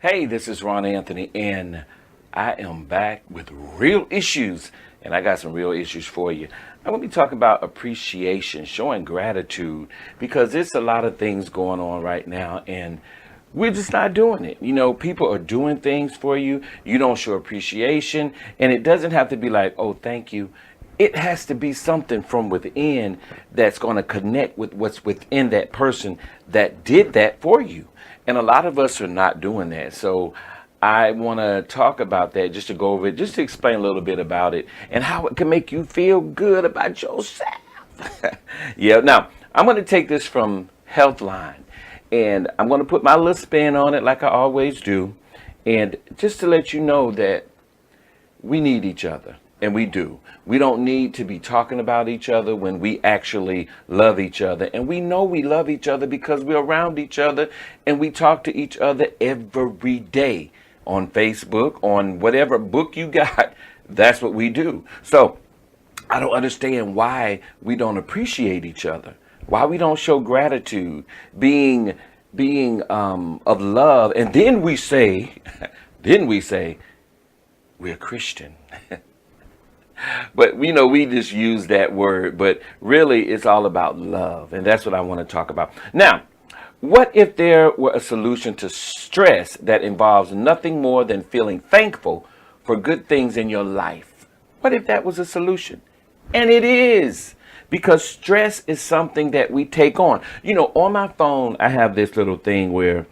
Hey, this is Rahn Anthony, and I am back with real issues, and I got some real issues for you. I'm going to be talking about appreciation, showing gratitude, because there's a lot of things going on right now, and we're just not doing it. You know, people are doing things for you. You don't show appreciation, and it doesn't have to be like, oh, thank you. It has to be something from within that's going to connect with what's within that person that did that for you. And a lot of us are not doing that. So I want to talk about that, just to go over it, just to explain a little bit about it and how it can make you feel good about yourself. Yeah. Now, I'm going to take this from Healthline, and I'm going to put my little spin on it like I always do. And just to let you know that we need each other, and we do. We don't need to be talking about each other when we actually love each other. And we know we love each other because we're around each other and we talk to each other every day on Facebook, on whatever book you got. That's what we do. So I don't understand why we don't appreciate each other, why we don't show gratitude, being of love. And then we say, we're Christian. But we just use that word, but really it's all about love. And that's what I want to talk about. Now, what if there were a solution to stress that involves nothing more than feeling thankful for good things in your life? What if that was a solution? And it is, because stress is something that we take on. On my phone, I have this little thing where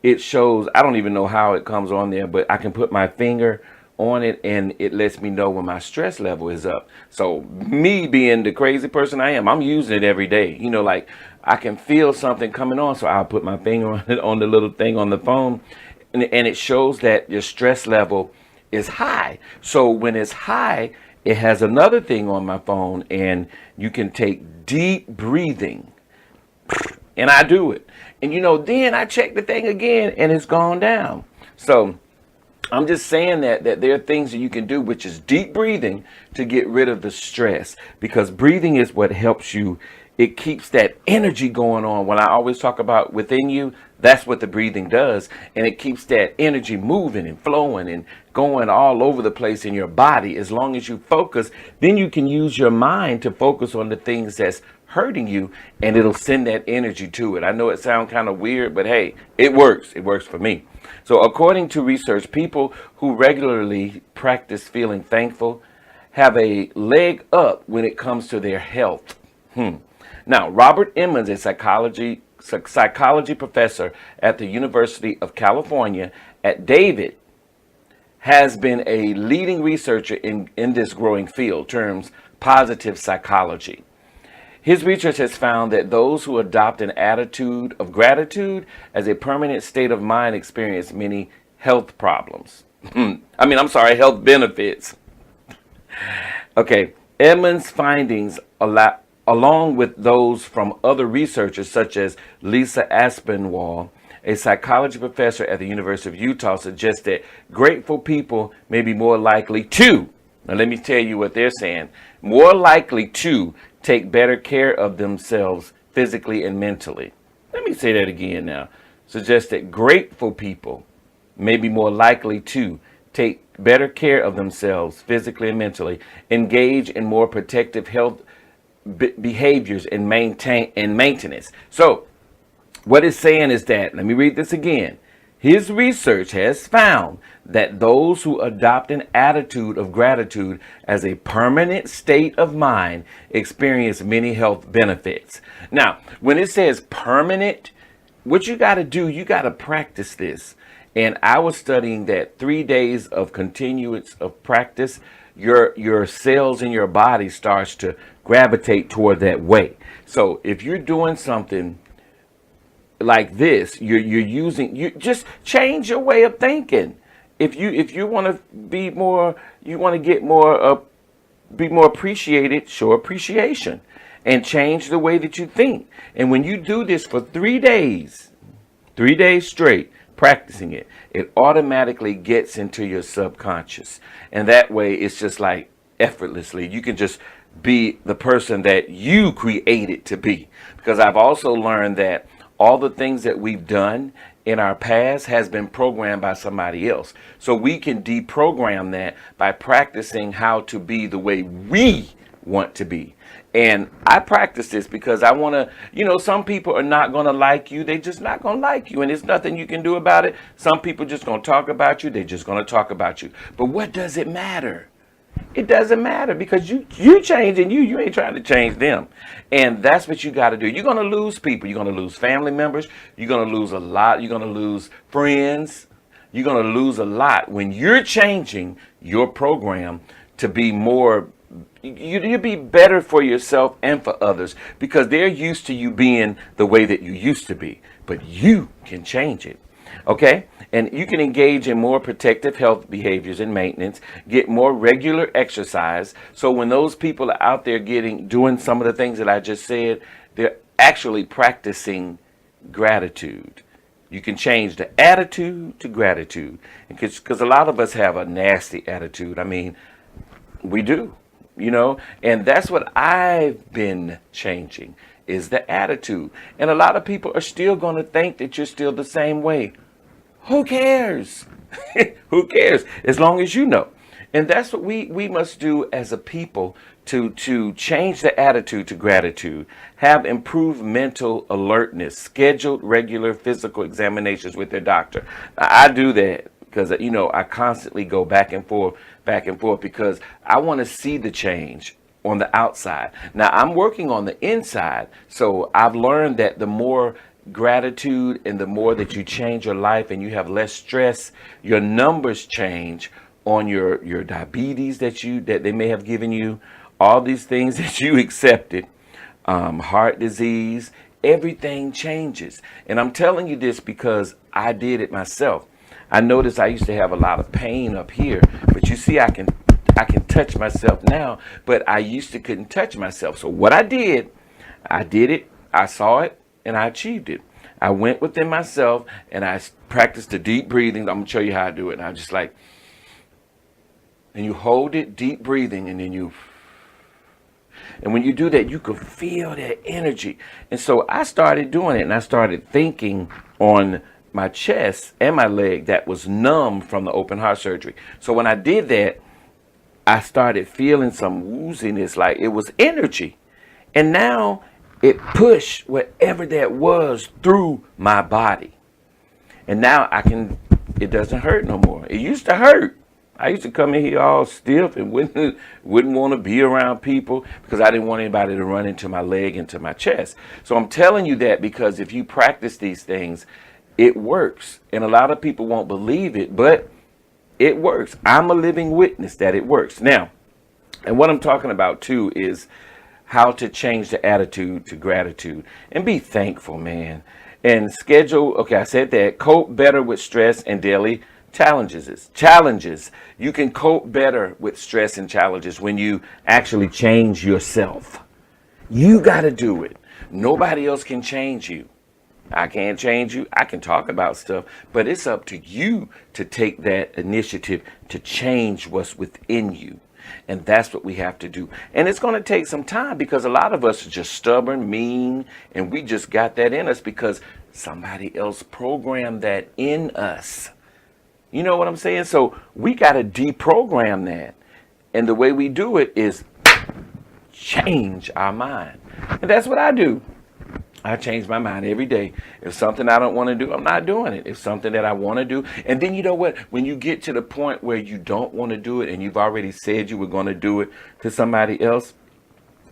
it shows, I don't even know how it comes on there, but I can put my finger on it and it lets me know when my stress level is up. So me being the crazy person I am, I'm using it every day. Like I can feel something coming on, so I'll put my finger on it, on the little thing on the phone, and it shows that your stress level is high. So when it's high, it has another thing on my phone, and you can take deep breathing, and I do it. And then I check the thing again and it's gone down. So I'm just saying that there are things that you can do, which is deep breathing, to get rid of the stress, because breathing is what helps you. It keeps that energy going on. When I always talk about within you, that's what the breathing does. And it keeps that energy moving and flowing and going all over the place in your body. As long as you focus, then you can use your mind to focus on the things that's hurting you, and it'll send that energy to it. I know it sounds kind of weird, but hey, it works. It works for me. So according to research, people who regularly practice feeling thankful have a leg up when it comes to their health. Now, Robert Emmons, a psychology professor at the University of California at David, has been a leading researcher in this growing field, termed positive psychology. His research has found that those who adopt an attitude of gratitude as a permanent state of mind experience many health problems. Health benefits. Okay, Edmonds' findings, along with those from other researchers such as Lisa Aspinwall, a psychology professor at the University of Utah, suggest that grateful people may be more likely to, now let me tell you what they're saying, more likely to take better care of themselves physically and mentally. Let me say that again now. Suggests that grateful people may be more likely to take better care of themselves physically and mentally, engage in more protective health behaviors and maintenance. So what it's saying is that, let me read this again. His research has found that those who adopt an attitude of gratitude as a permanent state of mind experience many health benefits. Now, when it says permanent, what you got to do, you got to practice this. And I was studying that 3 days of continuance of practice, your cells in your body starts to gravitate toward that way. So if you're doing something like this, you just change your way of thinking. If you want to be more, you want to get more, be more appreciated, show appreciation and change the way that you think. And when you do this for 3 days straight, practicing it, it automatically gets into your subconscious. And that way it's just like effortlessly, you can just be the person that you created to be. Because I've also learned that all the things that we've done in our past has been programmed by somebody else. So we can deprogram that by practicing how to be the way we want to be. And I practice this because I want to, some people are not going to like you. They just not going to like you. And there's nothing you can do about it. Some people just going to talk about you. They're just going to talk about you. But what does it matter? It doesn't matter because you changing you ain't trying to change them. And that's what you got to do. You're going to lose people. You're going to lose family members. You're going to lose a lot. You're going to lose friends. You're going to lose a lot when you're changing your program to be more. You'll be better for yourself and for others because they're used to you being the way that you used to be. But you can change it. Okay? And you can engage in more protective health behaviors and maintenance, get more regular exercise. So when those people are out there doing some of the things that I just said, they're actually practicing gratitude. You can change the attitude to gratitude. Because a lot of us have a nasty attitude. I mean, we do, and that's what I've been changing is the attitude. And a lot of people are still going to think that you're still the same way. Who cares? Who cares? As long as you know. And that's what we must do as a people to change the attitude to gratitude, have improved mental alertness, scheduled regular physical examinations with their doctor. Now, I do that because, I constantly go back and forth because I want to see the change on the outside. Now, I'm working on the inside. So I've learned that the more gratitude and the more that you change your life and you have less stress, your numbers change on your diabetes that they may have given you, all these things that you accepted, heart disease, everything changes. And I'm telling you this because I did it myself. I noticed I used to have a lot of pain up here, but you see, I can touch myself now, but I used to couldn't touch myself. So what I did it, I saw it, and I achieved it. I went within myself and I practiced the deep breathing. I'm gonna show you how I do it. And I just and you hold it, deep breathing, and then and when you do that, you can feel that energy. And so I started doing it, and I started thinking on my chest and my leg that was numb from the open heart surgery. So when I did that, I started feeling some wooziness, like it was energy. And now it pushed whatever that was through my body. And now it doesn't hurt no more. It used to hurt. I used to come in here all stiff and wouldn't want to be around people because I didn't want anybody to run into my leg, into my chest. So I'm telling you that because if you practice these things, it works. And a lot of people won't believe it, but it works. I'm a living witness that it works. Now, and what I'm talking about too is how to change the attitude to gratitude and be thankful, man. And I said that. Cope better with stress and daily challenges. You can cope better with stress and challenges when you actually change yourself. You got to do it. Nobody else can change you. I can't change you. I can talk about stuff, but it's up to you to take that initiative to change what's within you. And that's what we have to do. And it's going to take some time because a lot of us are just stubborn, mean, and we just got that in us because somebody else programmed that in us. You know what I'm saying? So we got to deprogram that. And the way we do it is change our mind. And that's what I do. I change my mind every day. If something I don't want to do, I'm not doing it. If something that I want to do, and then you know what? When you get to the point where you don't want to do it and you've already said you were going to do it to somebody else,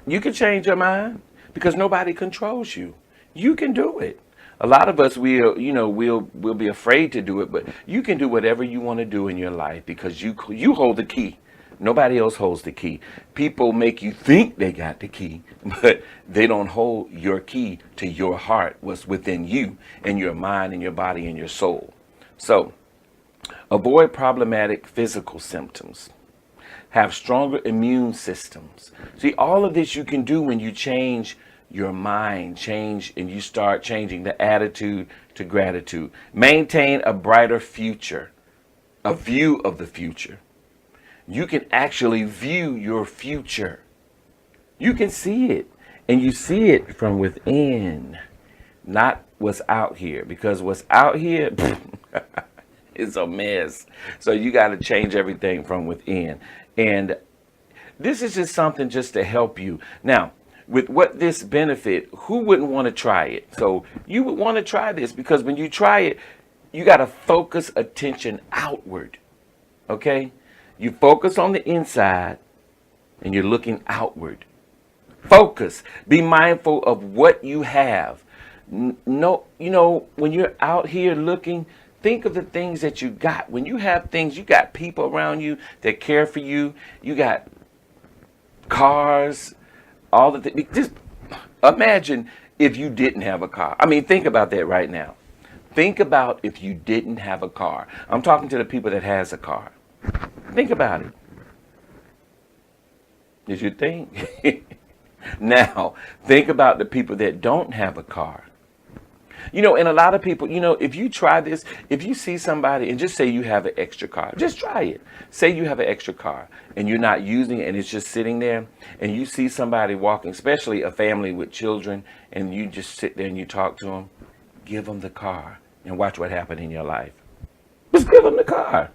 you can change your mind because nobody controls you. You can do it. A lot of us we'll be afraid to do it, but you can do whatever you want to do in your life because you hold the key. Nobody else holds the key. People make you think they got the key, but they don't hold your key to your heart, what's within you and your mind and your body and your soul. So avoid problematic physical symptoms. Have stronger immune systems. See, all of this you can do when you change your mind, and you start changing the attitude to gratitude. Maintain a brighter future, a view of the future. You can actually view your future. You can see it, and you see it from within, not what's out here, because what's out here is a mess. So you got to change everything from within. And this is just something just to help you. Now, with what this benefit, who wouldn't want to try it? So you would want to try this, because when you try it, you got to focus attention outward. Okay? You focus on the inside and you're looking outward. Focus. Be mindful of what you have. No, when you're out here looking, think of the things that you got. When you have things, you got people around you that care for you. You got cars, all the things. Just imagine if you didn't have a car. I mean, think about that right now. Think about if you didn't have a car. I'm talking to the people that has a car. Think about it. Did you think? Now, think about the people that don't have a car. And a lot of people, if you try this, if you see somebody and just say you have an extra car, just try it. Say you have an extra car and you're not using it and it's just sitting there, and you see somebody walking, especially a family with children, and you just sit there and you talk to them, give them the car and watch what happens in your life. Just give them the car.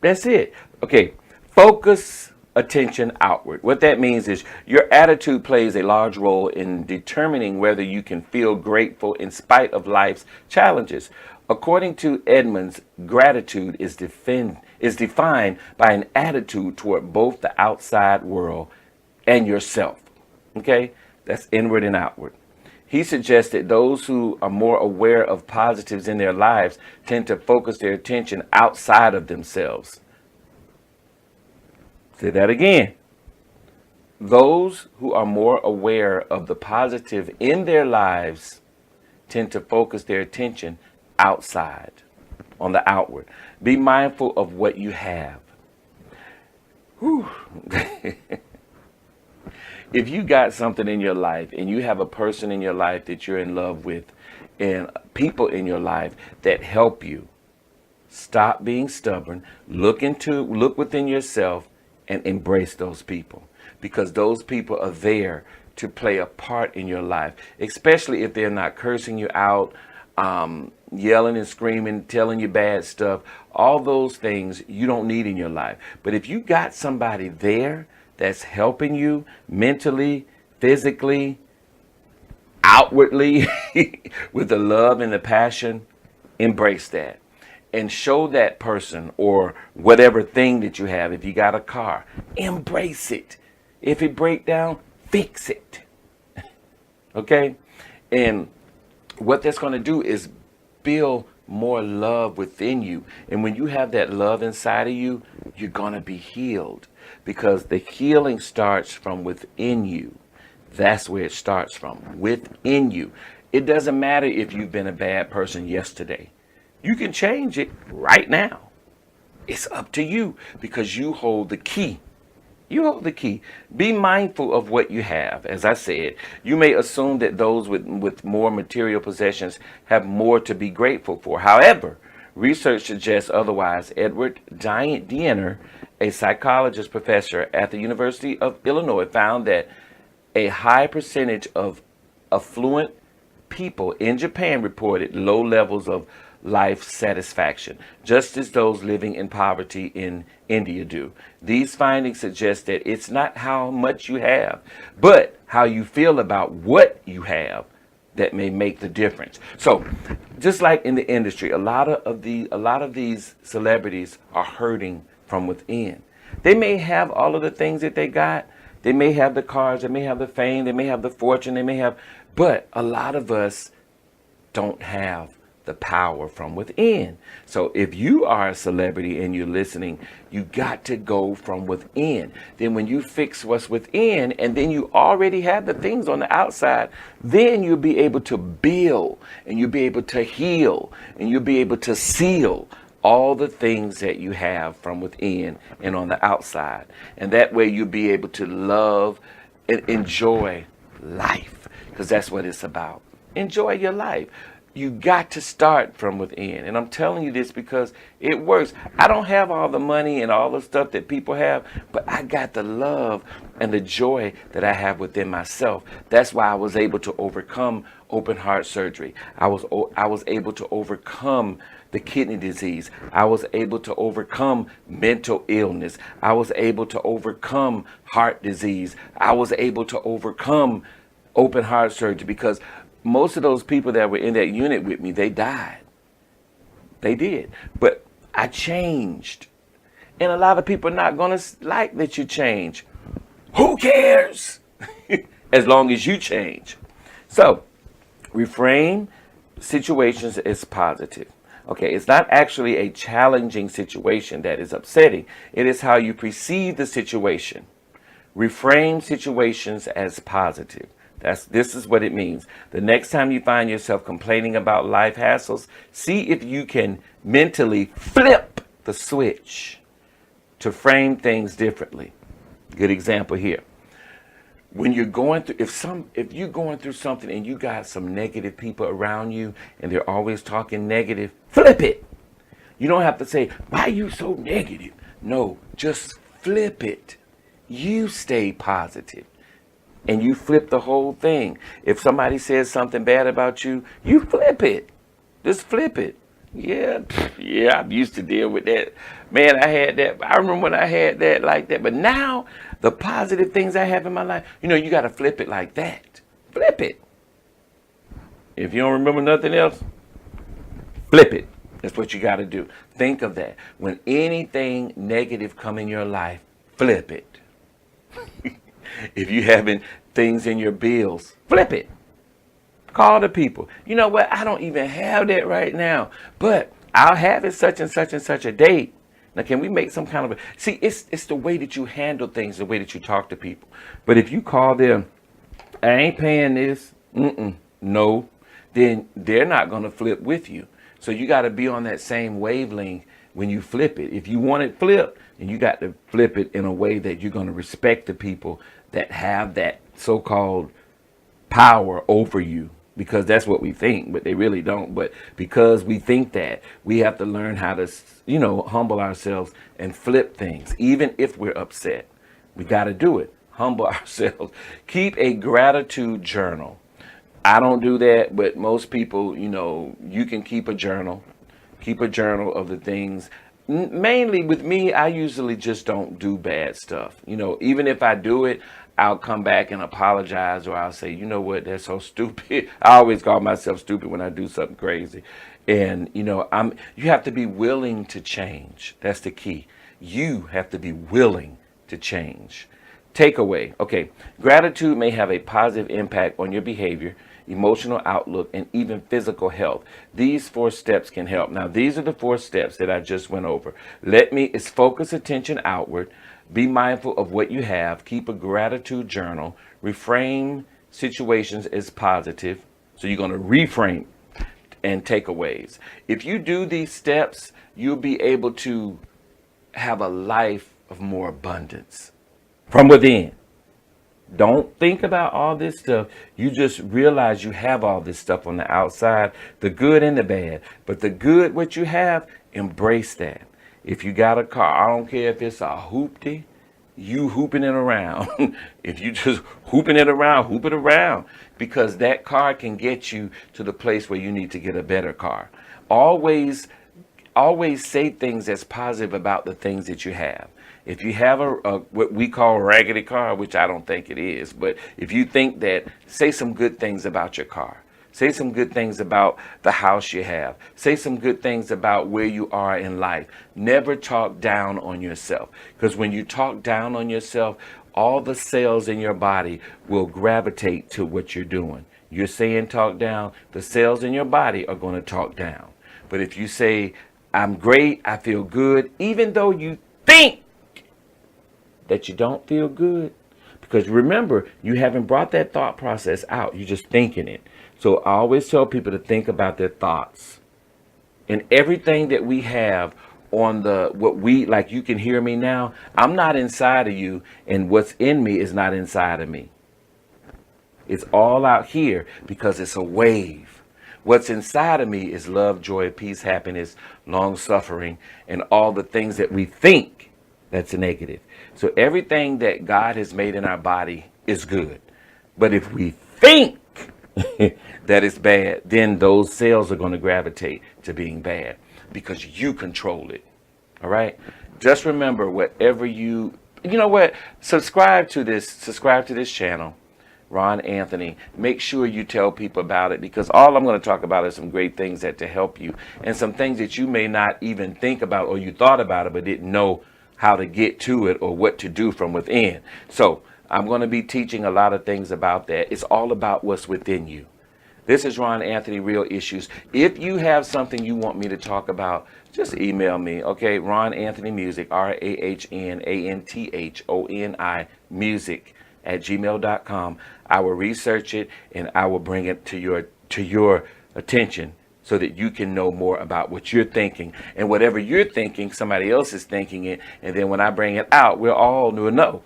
That's it. Okay, focus attention outward. What that means is your attitude plays a large role in determining whether you can feel grateful in spite of life's challenges. According to Edmonds, gratitude is defined by an attitude toward both the outside world and yourself. Okay, that's inward and outward. He suggested those who are more aware of positives in their lives tend to focus their attention outside of themselves. Say that again. Those who are more aware of the positive in their lives tend to focus their attention outside, on the outward. Be mindful of what you have. Whew. If you got something in your life and you have a person in your life that you're in love with and people in your life that help you, stop being stubborn, look within yourself and embrace those people, because those people are there to play a part in your life, especially if they're not cursing you out, yelling and screaming, telling you bad stuff. All those things you don't need in your life. But if you got somebody there that's helping you mentally, physically, outwardly, with the love and the passion, embrace that. And show that person or whatever thing that you have. If you got a car, embrace it. If it breaks down, fix it. Okay? And what that's going to do is build more love within you. And when you have that love inside of you, you're going to be healed, because the healing starts from within you. That's where it starts from, within you. It doesn't matter if you've been a bad person yesterday. You can change it right now. It's up to you, because you hold the key. You hold the key. Be mindful of what you have. As I said, you may assume that those with more material possessions have more to be grateful for. However, research suggests otherwise. Edward Diener, a psychologist professor at the University of Illinois, found that a high percentage of affluent people in Japan reported low levels of life satisfaction, just as those living in poverty in India do. These findings suggest that it's not how much you have, but how you feel about what you have that may make the difference. So, just like in the industry, a lot of these celebrities are hurting from within. They may have all of the things that they got. They may have the cars, they may have the fame, they may have the fortune, but a lot of us don't have the power from within. So if you are a celebrity and you're listening, you got to go from within. Then when you fix what's within, and then you already have the things on the outside, then you'll be able to build, and you'll be able to heal, and you'll be able to seal all the things that you have from within and on the outside. And that way you'll be able to love and enjoy life, because that's what it's about. Enjoy your life. you got to start from within. And I'm telling you this because it works. I don't have all the money and all the stuff that people have, but I got the love and the joy that I have within myself. That's why I was able to overcome open heart surgery. I was able to overcome the kidney disease. I was able to overcome mental illness. I was able to overcome heart disease. I was able to overcome open heart surgery because most of those people that were in that unit with me, they died. They did. But I changed. And a lot of people are not going to like that you change. Who cares? As long as you change. So, reframe situations as positive. Okay, it's not actually a challenging situation that is upsetting. It is how you perceive the situation. Reframe situations as positive. This is what it means. The next time you find yourself complaining about life hassles, see if you can mentally flip the switch to frame things differently. Good example here. When you're going through, if you're going through something and you got some negative people around you and they're always talking negative, flip it. You don't have to say, why are you so negative? No, just flip it. You stay positive. And you flip the whole thing. If somebody says something bad about you, you flip it. Just flip it. Yeah, I'm used to deal with that. Man, I had that. I remember when I had that like that. But now, the positive things I have in my life, you got to flip it like that. Flip it. If you don't remember nothing else, flip it. That's what you got to do. Think of that. When anything negative come in your life, flip it. If you having things in your bills, flip it. Call the people. You know what? I don't even have that right now, but I'll have it such and such and such a date. Now, can we make some kind of see? It's the way that you handle things, the way that you talk to people. But if you call them, I ain't paying this, no, then they're not going to flip with you. So you got to be on that same wavelength when you flip it. If you want it flipped, and you got to flip it in a way that you're going to respect the people that have that so-called power over you, because that's what we think, but they really don't. But because we think that, we have to learn how to, humble ourselves and flip things, even if we're upset. We got to do it. Humble ourselves. Keep a gratitude journal. I don't do that, but most people, you can keep a journal. Keep a journal of the things. Mainly with me, I usually just don't do bad stuff. Even if I do it, I'll come back and apologize, or I'll say, you know what, that's so stupid. I always call myself stupid when I do something crazy. And, you have to be willing to change. That's the key. You have to be willing to change. Takeaway. Okay. Gratitude may have a positive impact on your behavior, emotional outlook, and even physical health. These 4 steps can help. Now, these are the 4 steps that I just went over. It's focus attention outward. Be mindful of what you have. Keep a gratitude journal. Reframe situations as positive. So you're going to reframe and takeaways. If you do these steps, you'll be able to have a life of more abundance from within. Don't think about all this stuff. You just realize you have all this stuff on the outside, the good and the bad. But the good, what you have, embrace that. If you got a car, I don't care if it's a hoopty, you hooping it around. If you just hooping it around, hoop it around. Because that car can get you to the place where you need to get a better car. Always say things that's positive about the things that you have. If you have a what we call a raggedy car, which I don't think it is, but if you think that, say some good things about your car. Say some good things about the house you have. Say some good things about where you are in life. Never talk down on yourself. Because when you talk down on yourself, all the cells in your body will gravitate to what you're doing. You're saying talk down, the cells in your body are going to talk down. But if you say, I'm great, I feel good, even though you think that you don't feel good, because remember, you haven't brought that thought process out. You're just thinking it. So I always tell people to think about their thoughts. And everything that we have on like you can hear me now, I'm not inside of you, and what's in me is not inside of me. It's all out here because it's a wave. What's inside of me is love, joy, peace, happiness, long suffering, and all the things that we think that's negative. So everything that God has made in our body is good. But if we think that it's bad, then those cells are going to gravitate to being bad because you control it. All right. Just remember, whatever you know what, subscribe to this channel, Rahn Anthony. Make sure you tell people about it, because all I'm going to talk about is some great things that to help you, and some things that you may not even think about, or you thought about it but didn't know how to get to it or what to do from within. So I'm going to be teaching a lot of things about that. It's all about what's within you. This is Rahn Anthony, Real Issues. If you have something you want me to talk about, just email me, okay? Rahn Anthony Music, RAHNANTHONI Music @gmail.com. I will research it and I will bring it to your attention so that you can know more about what you're thinking. And whatever you're thinking, somebody else is thinking it. And then when I bring it out, we'll all know.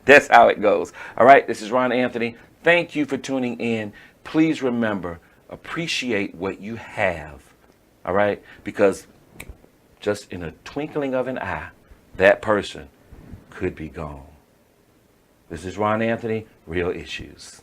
That's how it goes. All right, this is Rahn Anthony. Thank you for tuning in. Please remember, appreciate what you have. All right? Because just in a twinkling of an eye, that person could be gone. This is Rahn Anthony, Real Issues.